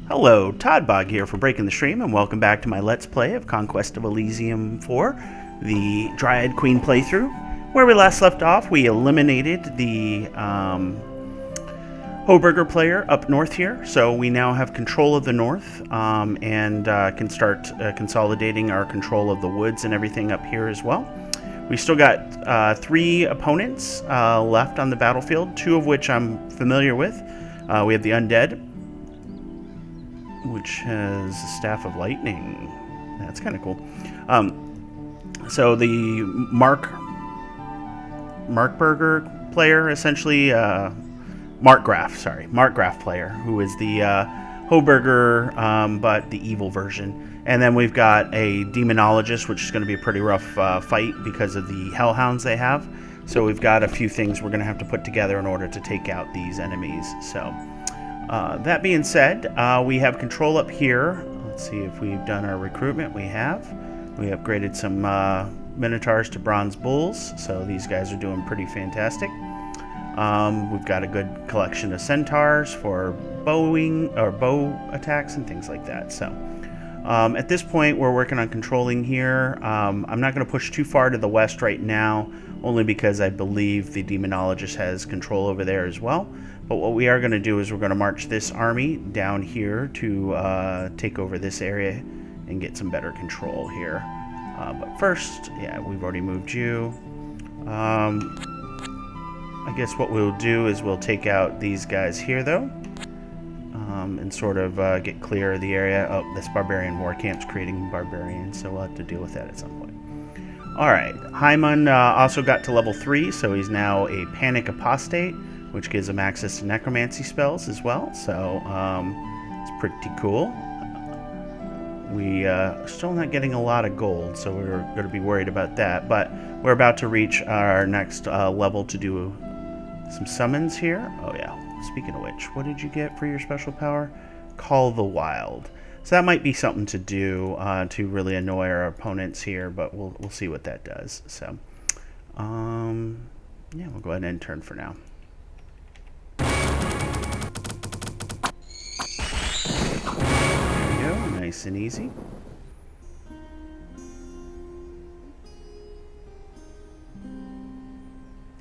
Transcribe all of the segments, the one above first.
Hello, Toddbog here for breaking the stream, and welcome back to my Let's Play of Conquest of Elysium 4, the Dryad Queen playthrough. Where we last left off, we eliminated the Hoburger player up north here, so we now have control of the north and can start consolidating our control of the woods and everything up here as well. We still got 3 opponents left on the battlefield, 2 of which I'm familiar with. We have the Undead, which has a Staff of Lightning. That's kind of cool. So the Markburger player, essentially, Mark Graf player, who is the Hoburger, but the evil version. And then we've got a demonologist, which is going to be a pretty rough fight because of the hellhounds they have. So we've got a few things we're going to have to put together in order to take out these enemies. So that being said, we have control up here. Let's see if we've done our recruitment. We have. We upgraded some Minotaurs to Bronze Bulls, so these guys are doing pretty fantastic. We've got a good collection of Centaurs for bow attacks and things like that. So at this point, we're working on controlling here. I'm not going to push too far to the west right now, only because I believe the demonologist has control over there as well. But what we are going to do is we're going to march this army down here to take over this area and get some better control here. But first, yeah, we've already moved you. I guess what we'll do is we'll take out these guys here, though, and sort of get clear of the area. Oh, this barbarian war camp's creating barbarians, so we'll have to deal with that at some point. Alright, Hyman also got to level 3, so he's now a Panic Apostate, which gives him access to necromancy spells as well, so it's pretty cool. We still not getting a lot of gold, so we're going to be worried about that, but we're about to reach our next level to do some summons here. Oh yeah, speaking of which, what did you get for your special power? Call the Wild. So that might be something to do to really annoy our opponents here, but we'll see what that does. So yeah, we'll go ahead and end turn for now. Nice and easy.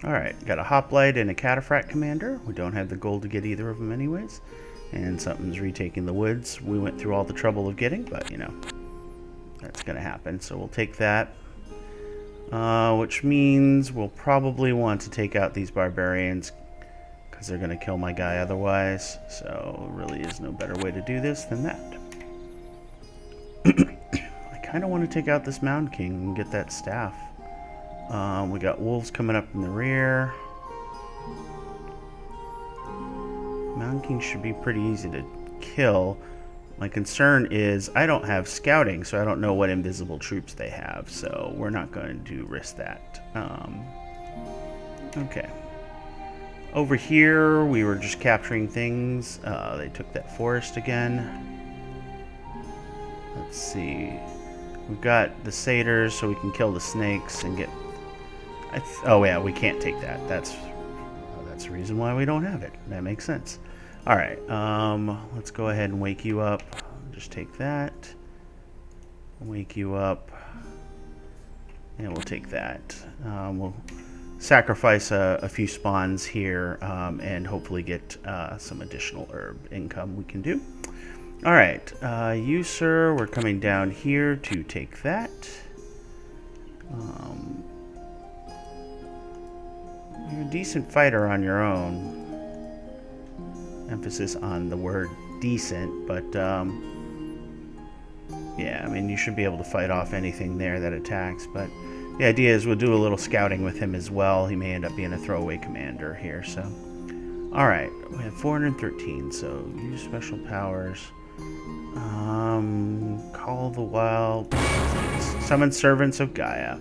Alright, got a Hoplite and a Cataphract Commander. We don't have the gold to get either of them anyways. And something's retaking the woods. We went through all the trouble of getting, but you know, that's going to happen. So we'll take that. Which means we'll probably want to take out these barbarians, because they're going to kill my guy otherwise. So there really is no better way to do this than that. I kind of want to take out this Mound King and get that staff. We got wolves coming up in the rear. Mound King should be pretty easy to kill. My concern is I don't have scouting, so I don't know what invisible troops they have. So we're not going to risk that. Okay. Over here, we were just capturing things. They took that forest again. Let's see. We've got the satyrs, so we can kill the snakes and get... oh yeah, we can't take that. That's the reason why we don't have it. That makes sense. Alright, let's go ahead and wake you up. Just take that. Wake you up. And we'll take that. We'll sacrifice a few spawns here and hopefully get some additional herb income we can do. Alright, you, sir, we're coming down here to take that. You're a decent fighter on your own. Emphasis on the word decent, but yeah, I mean, you should be able to fight off anything there that attacks, but the idea is we'll do a little scouting with him as well. He may end up being a throwaway commander here, so. Alright, we have 413, so use special powers. Call the Wild. Summon Servants of Gaia.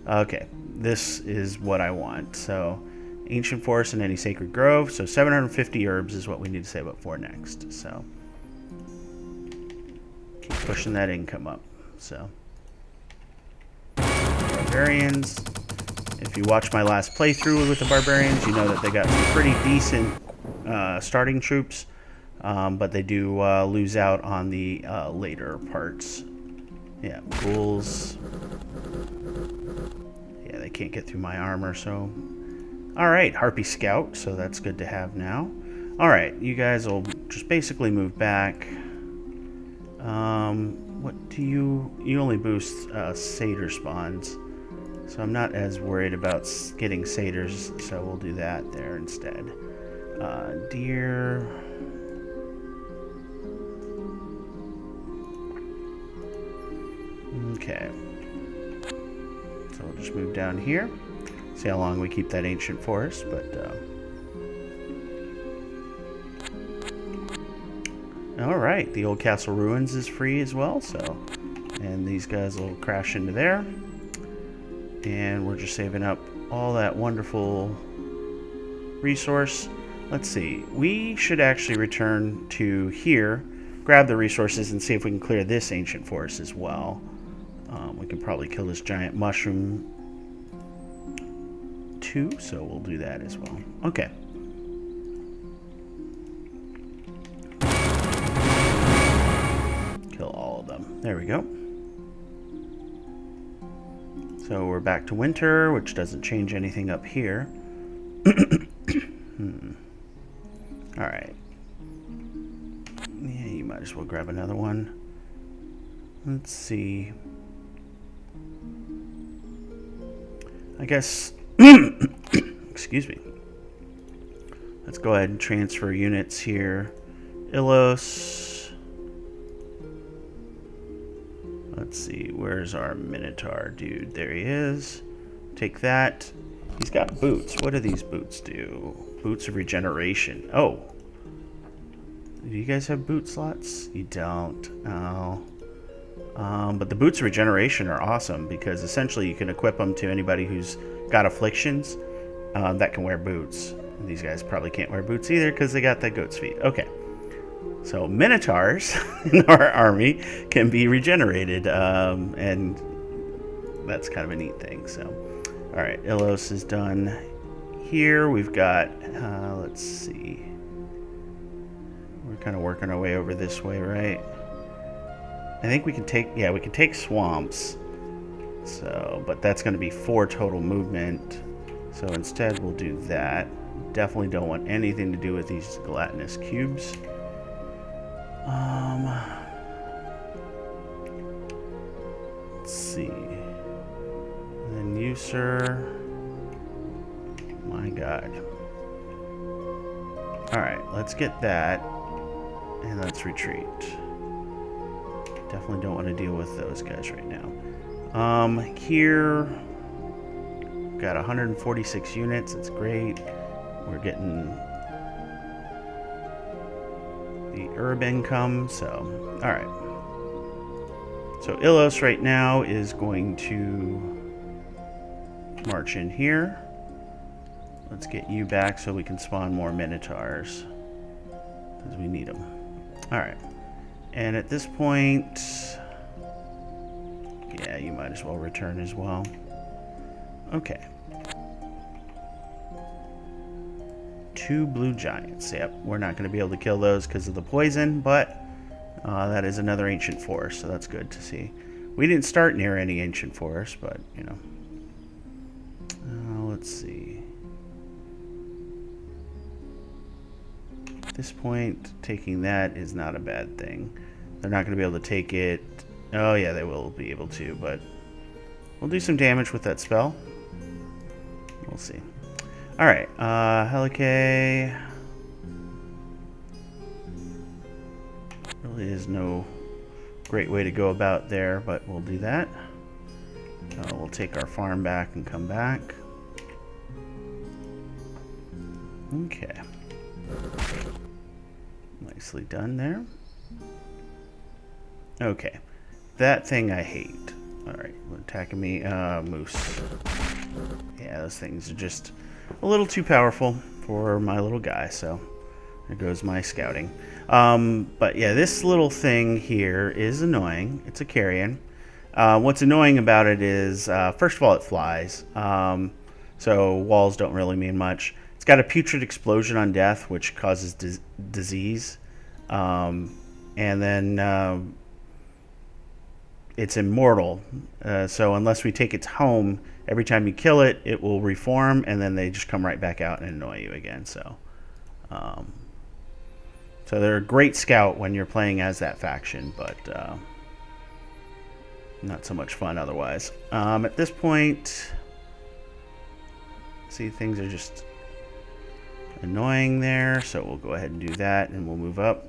Okay, this is what I want. So, Ancient Forest and any Sacred Grove. So 750 herbs is what we need to save up for next. So, keep pushing that income up. So, Barbarians. If you watch my last playthrough with the Barbarians, you know that they got some pretty decent starting troops. but they do lose out on the later parts. Yeah, ghouls. Yeah, they can't get through my armor, so... Alright, Harpy Scout, so that's good to have now. Alright, you guys will just basically move back. What do you... You only boost satyr spawns, so I'm not as worried about getting satyrs, so we'll do that there instead. Deer... Okay. So we'll just move down here. See how long we keep that ancient forest, but... Alright, the old castle ruins is free as well, so... And these guys will crash into there. And we're just saving up all that wonderful resource. Let's see. We should actually return to here, grab the resources, and see if we can clear this ancient forest as well. We can probably kill this giant mushroom too, so we'll do that as well. Okay. Kill all of them. There we go. So we're back to winter, which doesn't change anything up here. Alright. Yeah, you might as well grab another one. Let's see. I guess... Excuse me. Let's go ahead and transfer units here. Ilos. Let's see, where's our Minotaur dude? There he is. Take that. He's got boots. What do these boots do? Boots of Regeneration. Oh. Do you guys have boot slots? You don't. Oh. But the boots of Regeneration are awesome because essentially you can equip them to anybody who's got afflictions that can wear boots. These guys probably can't wear boots either because they got that goat's feet. Okay. So Minotaurs in our army can be regenerated, and that's kind of a neat thing. So, all right, Ilos is done. Here we've got, let's see. We're kind of working our way over this way, right? I think we can take, yeah, we can take swamps. So, but that's going to be 4 total movement. So instead we'll do that. Definitely don't want anything to do with these gelatinous cubes. Let's see. And then you, sir. My God. Alright, let's get that. And let's retreat. Definitely don't want to deal with those guys right now. Here, got 146 units. It's great. We're getting the herb income, so all right. So Ilos right now is going to march in here. Let's get you back so we can spawn more Minotaurs because we need them. All right. And at this point, yeah, you might as well return as well. Okay. 2 blue giants. Yep, we're not going to be able to kill those because of the poison, but that is another ancient forest, so that's good to see. We didn't start near any ancient forest, but, you know. Let's see. At this point, taking that is not a bad thing. They're not going to be able to take it. Oh, yeah, they will be able to, but we'll do some damage with that spell. We'll see. All right, Helicae. Really is no great way to go about there, but we'll do that. We'll take our farm back and come back. Okay. Nicely done there. Okay. That thing I hate. Alright, attacking me. Moose. Yeah, those things are just a little too powerful for my little guy, so there goes my scouting. But yeah, this little thing here is annoying. It's a carrion. What's annoying about it is, first of all, it flies. So walls don't really mean much. It's got a putrid explosion on death, which causes disease. And then it's immortal. So unless we take its home, every time you kill it, it will reform, and then they just come right back out and annoy you again. So they're a great scout when you're playing as that faction, but not so much fun otherwise. At this point, see, things are just annoying there, so we'll go ahead and do that, and we'll move up.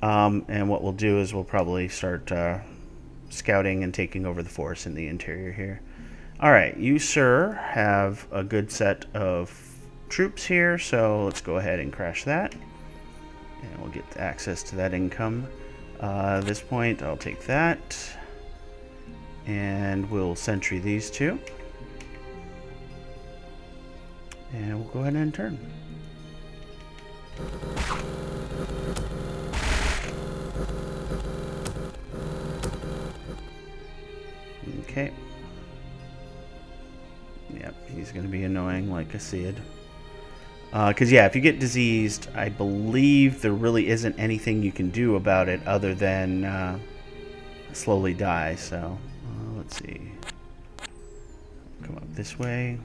And what we'll do is we'll probably start scouting and taking over the forest in the interior here. Alright, you, sir, have a good set of troops here, so let's go ahead and crash that. And we'll get access to that income. At this point, I'll take that. And we'll sentry these two. And we'll go ahead and turn. Okay. Yep, he's going to be annoying like a Cid. Because, yeah, if you get diseased, I believe there really isn't anything you can do about it other than slowly die. So, let's see. Come up this way.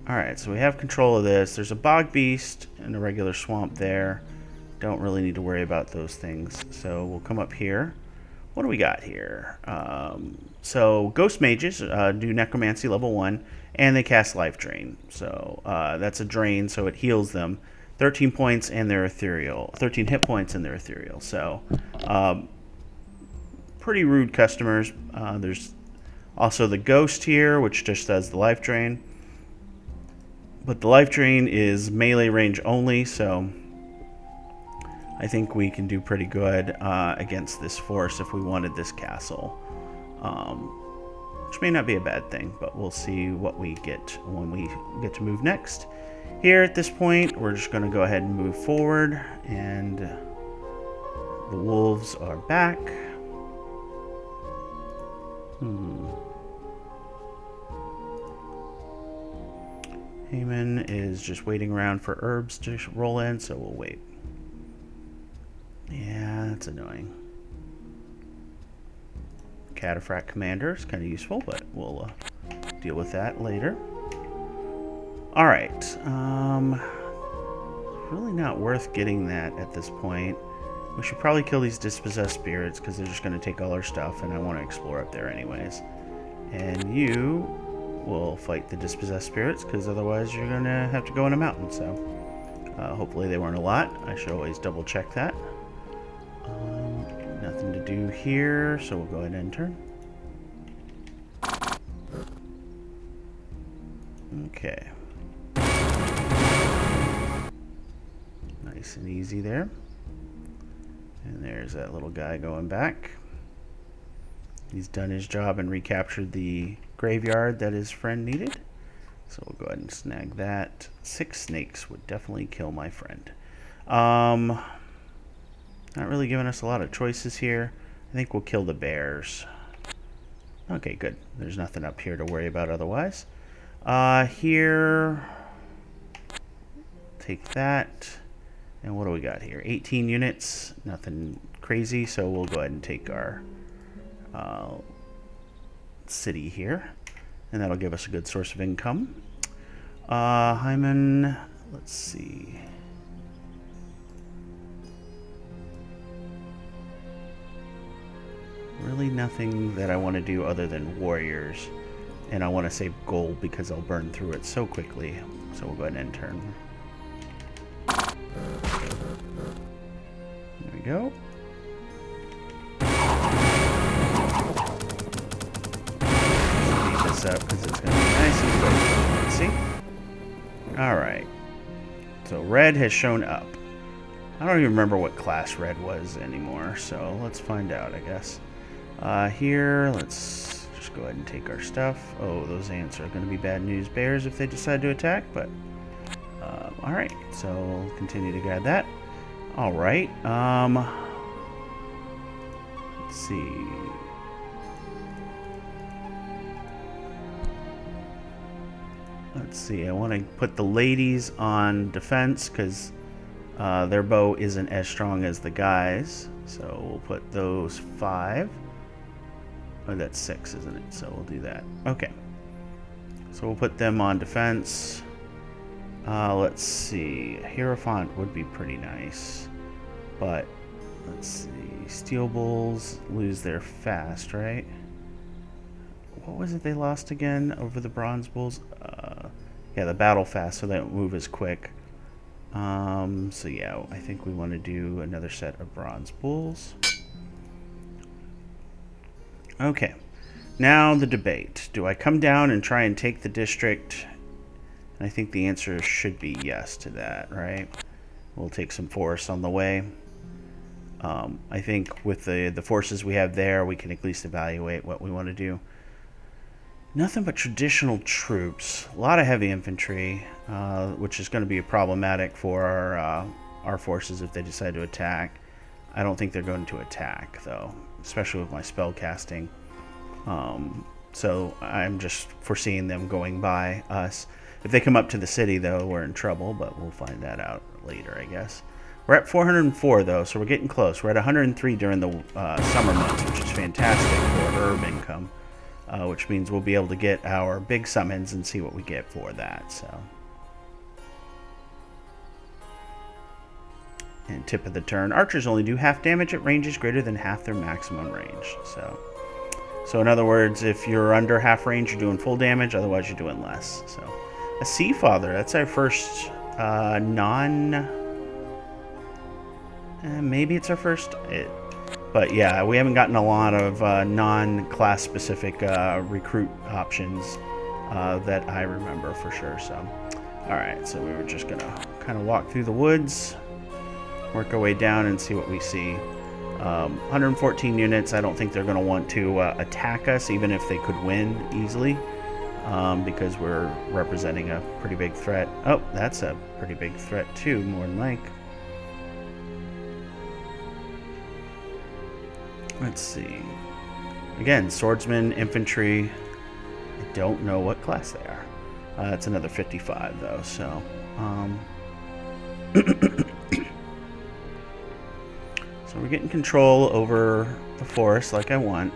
Alright, so we have control of this. There's a bog beast and a regular swamp there. Don't really need to worry about those things. So we'll come up here. What do we got here? So ghost mages do necromancy level 1, and they cast life drain. So that's a drain, so it heals them 13 points and they're ethereal. 13 hit points and they're ethereal. So pretty rude customers. There's also the ghost here, which just does the life drain. But the life drain is melee range only, so I think we can do pretty good against this force if we wanted this castle. Which may not be a bad thing, but we'll see what we get when we get to move next. Here at this point, we're just going to go ahead and move forward, and the wolves are back. Heyman is just waiting around for herbs to roll in, so we'll wait. Yeah, that's annoying. Cataphract Commander is kind of useful, but we'll deal with that later. Alright. Really not worth getting that at this point. We should probably kill these dispossessed spirits because they're just going to take all our stuff, and I want to explore up there anyways. And you will fight the dispossessed spirits because otherwise you're going to have to go in a mountain. So hopefully they weren't a lot. I should always double check that. Nothing to do here, so we'll go ahead and turn. Okay. Nice and easy there. And there's that little guy going back. He's done his job and recaptured the graveyard that his friend needed. So we'll go ahead and snag that. 6 snakes would definitely kill my friend. Not really giving us a lot of choices here. I think we'll kill the bears. Okay, good. There's nothing up here to worry about otherwise. Here, take that. And what do we got here? 18 units. Nothing crazy, so we'll go ahead and take our city here. And that'll give us a good source of income. Hyman, let's see. Really nothing that I want to do other than warriors. And I want to save gold because I'll burn through it so quickly. So we'll go ahead and turn. There we go. Speed this up because it's going to be nice and quick. Let's see. Alright. So red has shown up. I don't even remember what class red was anymore. So let's find out, I guess. Here, let's just go ahead and take our stuff. Oh, those ants are going to be bad news bears if they decide to attack, but alright, so we'll continue to grab that. Alright, let's see. Let's see, I want to put the ladies on defense because Their bow isn't as strong as the guys, so we'll put those 5. Oh, that's 6, isn't it? So we'll do that. Okay. So we'll put them on defense. Let's see. Hierophant would be pretty nice. But, let's see. Steel Bulls lose their fast, right? What was it they lost again over the Bronze Bulls? Yeah, the battle fast, so they don't move as quick. So yeah, I think we want to do another set of Bronze Bulls. Okay. Now the debate. Do I come down and try and take the district? And I think the answer should be yes to that, right? We'll take some force on the way. I think with the forces we have there, we can at least evaluate what we want to do. Nothing but traditional troops. A lot of heavy infantry, which is going to be problematic for our forces if they decide to attack. I don't think they're going to attack, though, especially with my spell casting. So I'm just foreseeing them going by us. If they come up to the city, though, we're in trouble, but we'll find that out later, I guess. We're at 404, though, so we're getting close. We're at 103 during the summer months, which is fantastic for herb income, which means we'll be able to get our big summons and see what we get for that. So, and tip of the turn, archers only do half damage at ranges greater than half their maximum range. So in other words, if you're under half range, you're doing full damage. Otherwise, you're doing less. So, a Sea Father. That's our first maybe it's our first. But yeah, we haven't gotten a lot of non-class specific recruit options that I remember for sure. So, all right. So we were just gonna kind of walk through the woods, work our way down, and see what we see. 114 units. I don't think they're going to want to attack us, even if they could win easily, because we're representing a pretty big threat. Oh, that's a pretty big threat too, more than like. Let's see. Again, swordsmen, infantry. I don't know what class they are. It's another 55 though, so. So we're getting control over the forest like I want.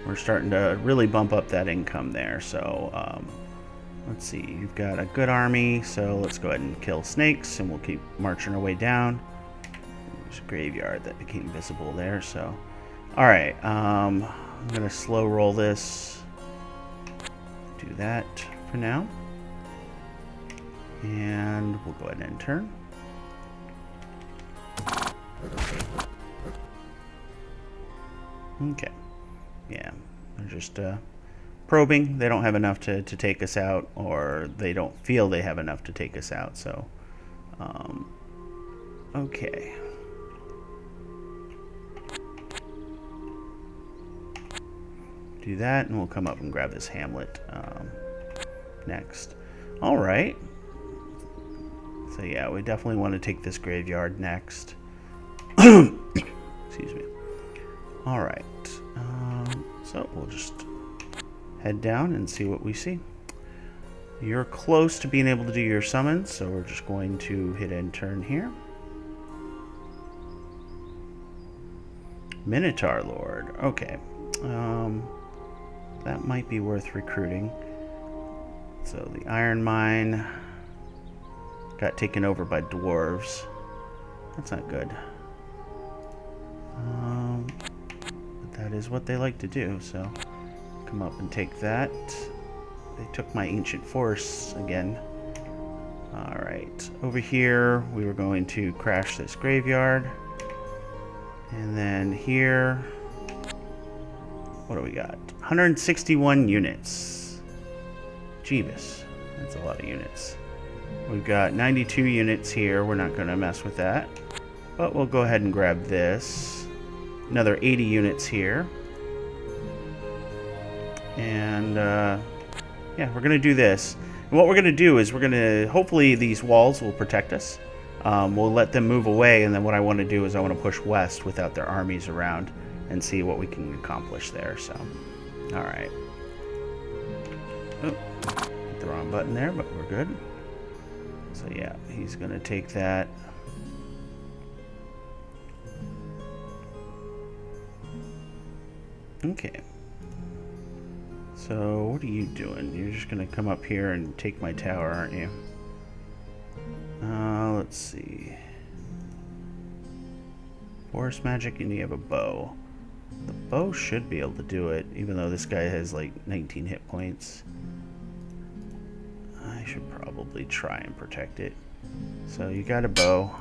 We're starting to really bump up that income there. So let's see. You've got a good army, so let's go ahead and kill snakes, and we'll keep marching our way down. There's a graveyard that became visible there. So, all right. I'm gonna slow roll this. Do that for now, and we'll go ahead and turn. Okay. Yeah. They're just probing. They don't have enough to take us out, or they don't feel they have enough to take us out. So, okay. Do that, and we'll come up and grab this hamlet next. All right. So, yeah, we definitely want to take this graveyard next. Excuse me. All right, so we'll just head down and see what we see. You're close to being able to do your summons, so we're just going to hit end turn here. Minotaur Lord, okay. That might be worth recruiting. So the Iron Mine got taken over by dwarves. That's not good. That is what they like to do, so come up and take that. They took my ancient force again. Alright, over here we were going to crash this graveyard. And then here, what do we got? 161 units. Jeebus, that's a lot of units. We've got 92 units here. We're not going to mess with that. But we'll go ahead and grab this. Another 80 units here. And, yeah, we're going to do this. And what we're going to do is we're going to, hopefully these walls will protect us. We'll let them move away, and then what I want to do is I want to push west without their armies around and see what we can accomplish there. So, all right. Oh, hit the wrong button there, but we're good. So, yeah, he's going to take that. Okay. So, what are you doing? You're just going to come up here and take my tower, aren't you? Let's see. Forest magic, and you have a bow. The bow should be able to do it, even though this guy has like 19 hit points. I should probably try and protect it. So you got a bow.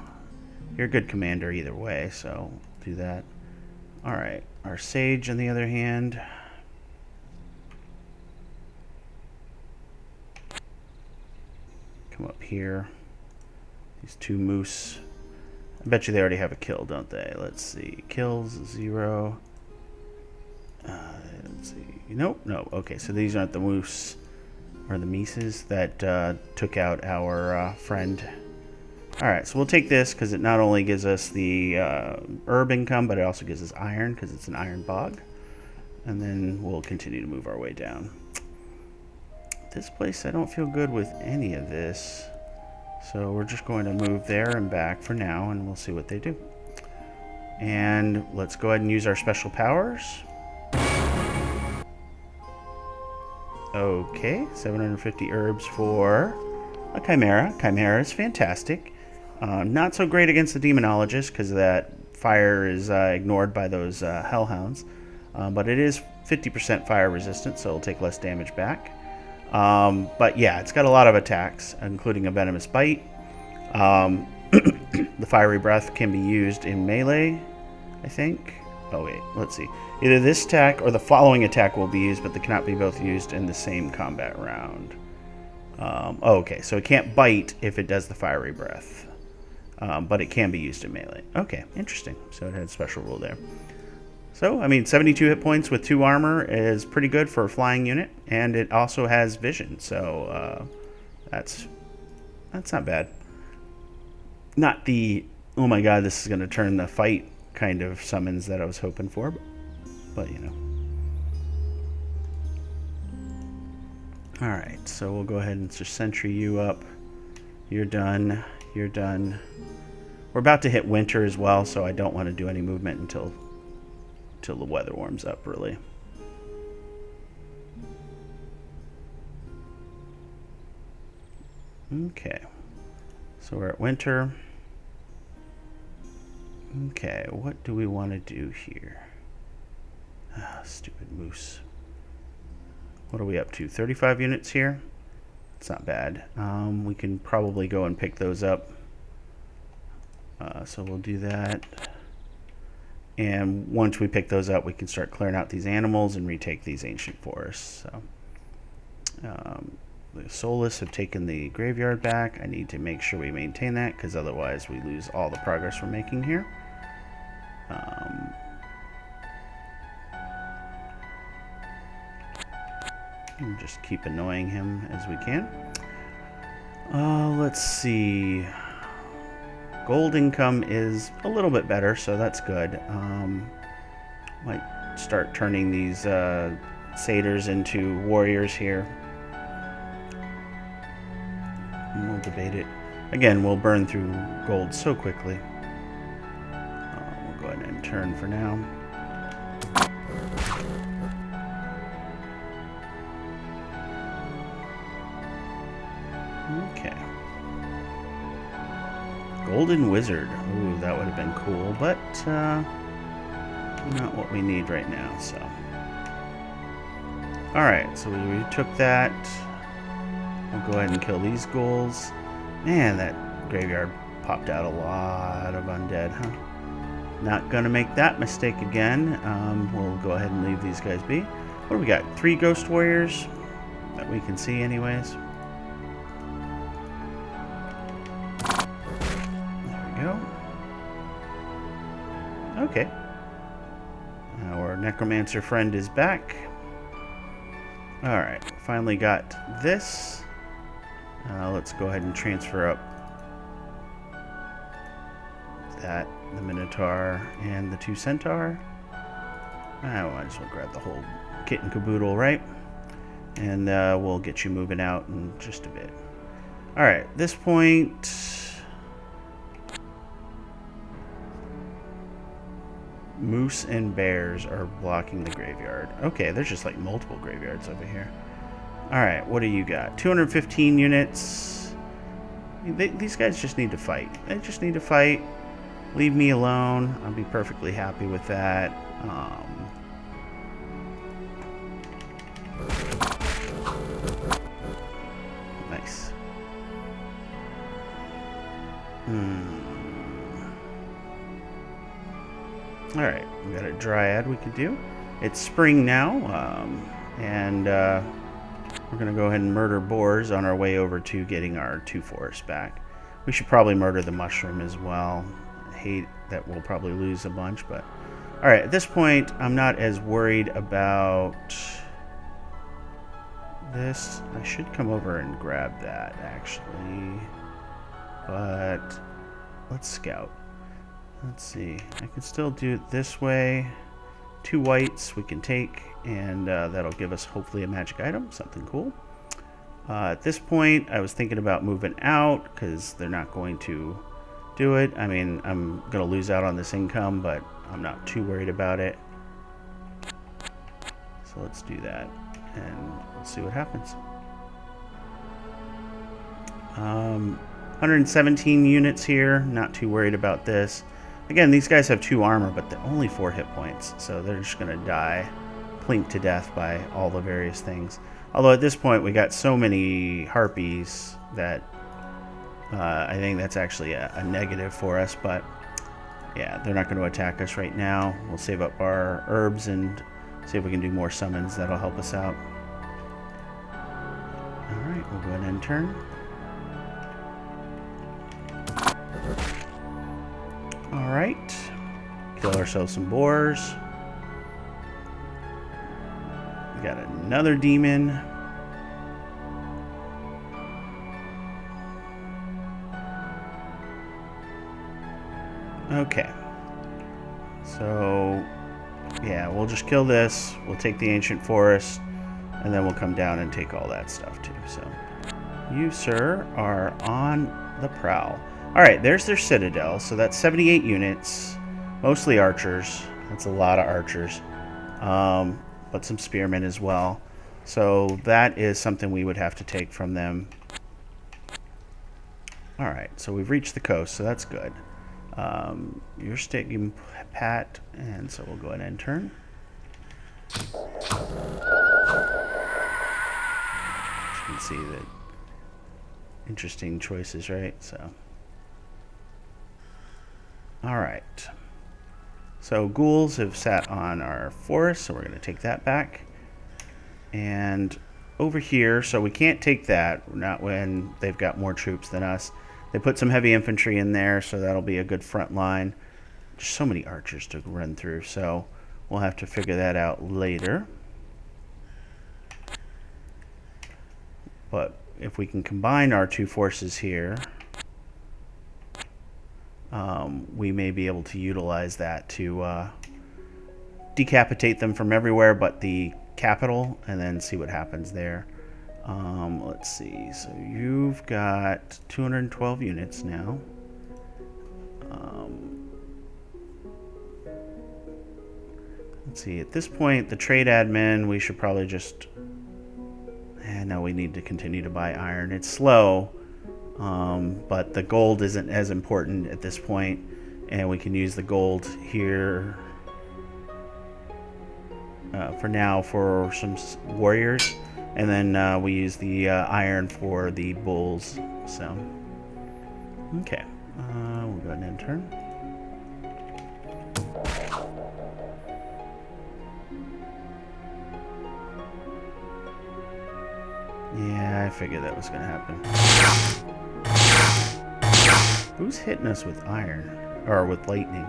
You're a good commander either way, so do that. Alright, our sage on the other hand. Come up here. These two moose. I bet you they already have a kill, don't they? Let's see. Kills, 0. Let's see. Nope, no. Okay, so these aren't the moose or the mises that took out our friend. Alright, so we'll take this because it not only gives us the herb income, but it also gives us iron because it's an iron bog. And then we'll continue to move our way down. This place, I don't feel good with any of this. So we're just going to move there and back for now, and we'll see what they do. And let's go ahead and use our special powers. Okay, 750 herbs for a Chimera. Chimera is fantastic. Not so great against the Demonologist because that fire is ignored by those Hellhounds. But it is 50% fire resistant, so it'll take less damage back. But yeah, it's got a lot of attacks, including a venomous bite. The fiery breath can be used in melee, I think. Oh wait, let's see. Either this attack or the following attack will be used, but they cannot be both used in the same combat round. Okay, so it can't bite if it does the fiery breath. But it can be used in melee. Okay, interesting. So it had a special rule there. So, I mean, 72 hit points with 2 armor is pretty good for a flying unit, and it also has vision, so that's not bad. Not the, oh my god, this is going to turn the fight kind of summons that I was hoping for, but you know. Alright, so we'll go ahead and just sentry you up. You're done. You're done. We're about to hit winter as well, so I don't want to do any movement until the weather warms up, really. Okay. So we're at winter. Okay, what do we want to do here? Ah, stupid moose. What are we up to? 35 units here? It's not bad. We can probably go and pick those up. So we'll do that. And once we pick those up, we can start clearing out these animals and retake these ancient forests. So, the Soulless have taken the graveyard back. I need to make sure we maintain that, because otherwise we lose all the progress we're making here. And just keep annoying him as we can. Let's see. Gold income is a little bit better, so that's good. Might start turning these satyrs into warriors here. And we'll debate it. Again, we'll burn through gold so quickly. We'll go ahead and turn for now. Okay. Golden Wizard. Ooh, that would have been cool, but not what we need right now, so. Alright, so we retook that. We'll go ahead and kill these ghouls. Man, that graveyard popped out a lot of undead, huh? Not gonna make that mistake again. We'll go ahead and leave these guys be. What do we got? 3 ghost warriors that we can see anyways. Okay. Our necromancer friend is back. Alright, finally got this. Let's go ahead and transfer up that, the Minotaur, and the 2 Centaur. I might as well grab the whole kit and caboodle, right? And we'll get you moving out in just a bit. Alright, at this point... Moose and bears are blocking the graveyard. Okay, there's just like multiple graveyards over here. Alright, what do you got? 215 units. These guys just need to fight. They just need to fight. Leave me alone. I'll be perfectly happy with that. Nice. Alright, we got a Dryad we can do. It's spring now, and we're going to go ahead and murder boars on our way over to getting our 2 forests back. We should probably murder the mushroom as well. I hate that we'll probably lose a bunch, but... Alright, at this point, I'm not as worried about this. I should come over and grab that, actually. But let's scout. Let's see. I can still do it this way. 2 whites we can take, and that'll give us hopefully a magic item, something cool. At this point, I was thinking about moving out because they're not going to do it. I mean, I'm going to lose out on this income, but I'm not too worried about it. So let's do that, and we'll see what happens. 117 units here. Not too worried about this. Again, these guys have 2 armor, but they're only 4 hit points, so they're just going to die, plinked to death by all the various things. Although at this point, we got so many harpies that I think that's actually a negative for us, but yeah, they're not going to attack us right now. We'll save up our herbs and see if we can do more summons. That'll help us out. Alright, we'll go ahead and turn. Alright, kill ourselves some boars. We got another demon. Okay, so yeah, we'll just kill this. We'll take the ancient forest, and then we'll come down and take all that stuff too. So you, sir, are on the prowl. Alright, there's their citadel. So that's 78 units. Mostly archers. That's a lot of archers. But some spearmen as well. So that is something we would have to take from them. Alright, so we've reached the coast, so that's good. You're sticking pat, and so we'll go ahead and turn. As you can see that interesting choices, right? So alright. So ghouls have sat on our forest, so we're going to take that back. And over here, so we can't take that, not when they've got more troops than us. They put some heavy infantry in there, so that'll be a good front line. Just so many archers to run through, so we'll have to figure that out later. But if we can combine our 2 forces here, we may be able to utilize that to decapitate them from everywhere but the capital, and then see what happens there. Let's see, so you've got 212 units now. Let's see, at this point, the trade admin, we should probably just... no, we need to continue to buy iron. It's slow, but the gold isn't as important at this point, and we can use the gold here for now for some warriors. And then we use the iron for the bulls. So, okay. We'll go ahead and turn. Yeah, I figured that was going to happen. Who's hitting us with iron? Or with lightning?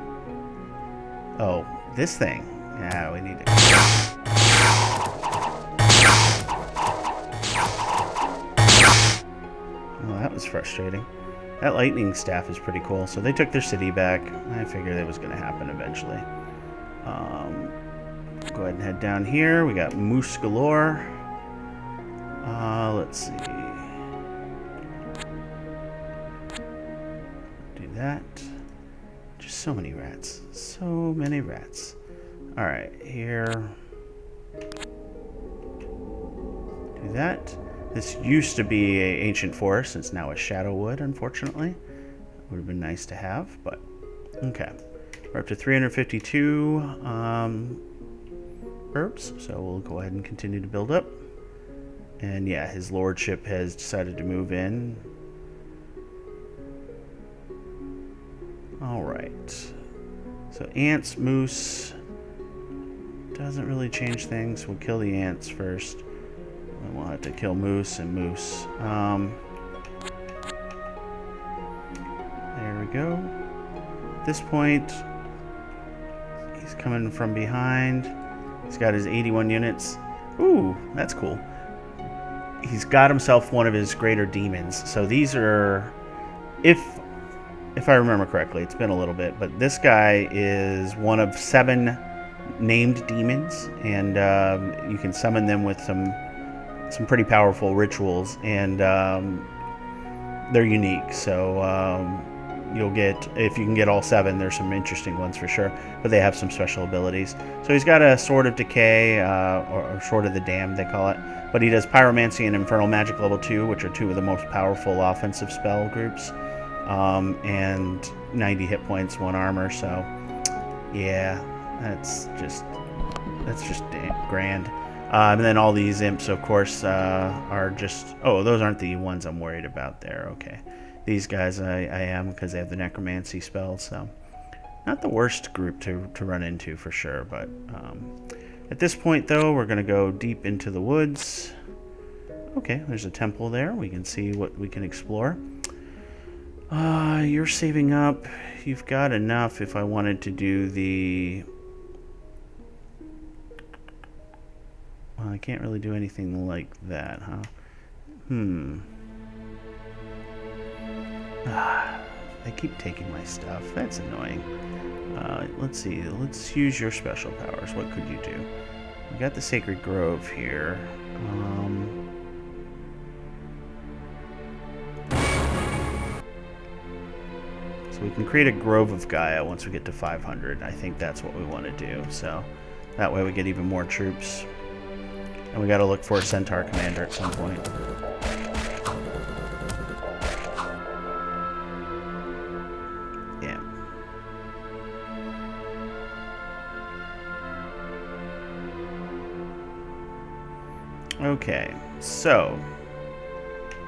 Oh, this thing. Yeah, we need to... Well, that was frustrating. That lightning staff is pretty cool. So they took their city back. I figured it was going to happen eventually. Go ahead and head down here. We got moose galore. Let's see. Do that. Just so many rats. So So many rats. Alright, here. Do that. This used to be an ancient forest. It's now a shadow wood, unfortunately. Would have been nice to have, but okay. We're up to 352 herbs, so we'll go ahead and continue to build up. And yeah, his lordship has decided to move in. Alright. So ants, moose. Doesn't really change things. We'll kill the ants first. And we'll have to kill moose and moose. There we go. At this point, he's coming from behind. He's got his 81 units. Ooh, that's cool. He's got himself one of his greater demons. So these are, if I remember correctly, it's been a little bit, but this guy is one of 7 named demons, and you can summon them with some pretty powerful rituals, and they're unique. So you'll get, if you can get all 7, there's some interesting ones for sure, but they have some special abilities. So he's got a Sword of Decay, or Sword of the Damned, they call it, but he does Pyromancy and Infernal Magic level 2, which are 2 of the most powerful offensive spell groups, and 90 hit points, 1 armor. So yeah, that's just grand. And then all these imps, of course, are just, oh, those aren't the ones I'm worried about there. Okay. These guys I am, because they have the necromancy spells, so not the worst group to run into for sure. But at this point, though, we're going to go deep into the woods. Okay, there's a temple there. We can see what we can explore. You're saving up. You've got enough if I wanted to do the... Well, I can't really do anything like that, huh? They keep taking my stuff. That's annoying. Let's see. Let's use your special powers. What could you do? We got the Sacred Grove here. So we can create a Grove of Gaia once we get to 500. I think that's what we want to do. So that way we get even more troops. And we got to look for a Centaur commander at some point. Okay, so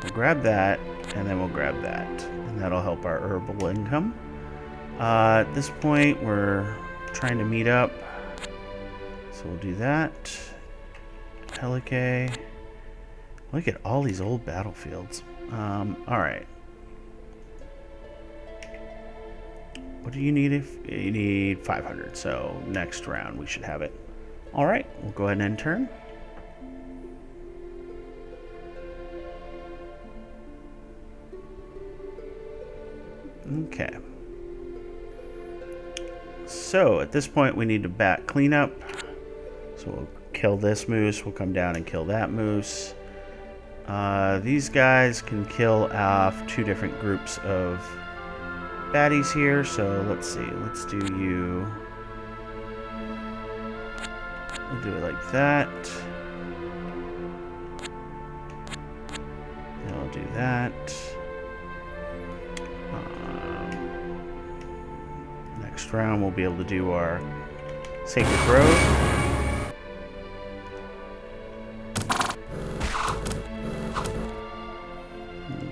we'll grab that, and then we'll grab that, and that'll help our herbal income. At this point, we're trying to meet up, so we'll do that. Helicae. Look at all these old battlefields. Alright. What do you need? If you need 500, so next round we should have it. Alright, we'll go ahead and end turn. Okay. So at this point we need to bat cleanup. So we'll kill this moose. We'll come down and kill that moose. These guys can kill off 2 different groups of baddies here. So let's see. Let's do you. We'll do it like that. And I'll do that. Next round we'll be able to do our Sacred Grove.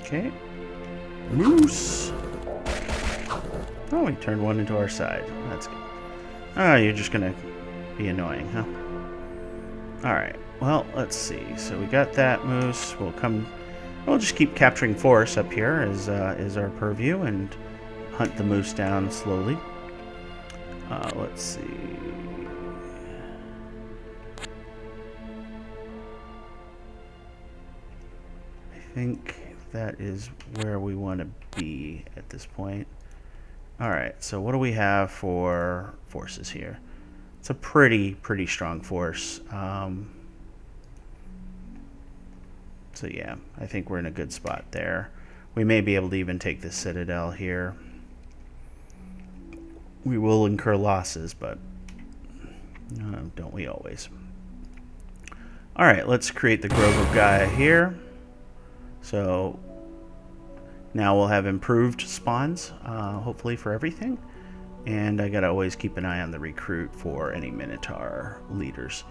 Okay. Moose. Oh, we turned one into our side. That's good. Oh, you're just gonna be annoying, huh? Alright. Well, let's see. So we got that moose. We'll just keep capturing forests up here as our purview and hunt the moose down slowly. Let's see. I think that is where we want to be at this point. Alright, so what do we have for forces here? It's a pretty strong force. So yeah, I think we're in a good spot there. We may be able to even take the citadel here. we will incur losses, but don't we always? All right, let's create the Grove of Gaia here. So now we'll have improved spawns, hopefully for everything. And I gotta always keep an eye on the recruit for any Minotaur leaders.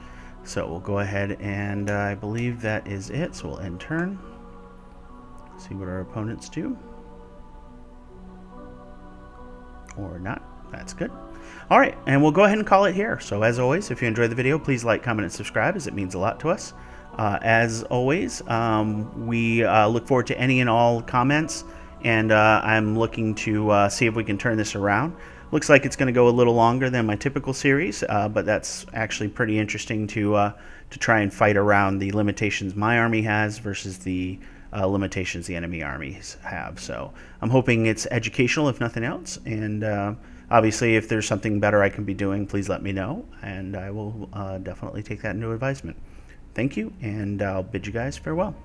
So we'll go ahead and I believe that is it. So we'll end turn. See what our opponents do. Or not. That's good. All right, and we'll go ahead and call it here. So as always, if you enjoyed the video, please like, comment, and subscribe, as it means a lot to us. As always, we look forward to any and all comments, and I'm looking to see if we can turn this around. Looks like it's going to go a little longer than my typical series, but that's actually pretty interesting to try and fight around the limitations my army has versus the limitations the enemy armies have. So I'm hoping it's educational, if nothing else, and obviously if there's something better I can be doing, please let me know, and I will definitely take that into advisement. Thank you, and I'll bid you guys farewell.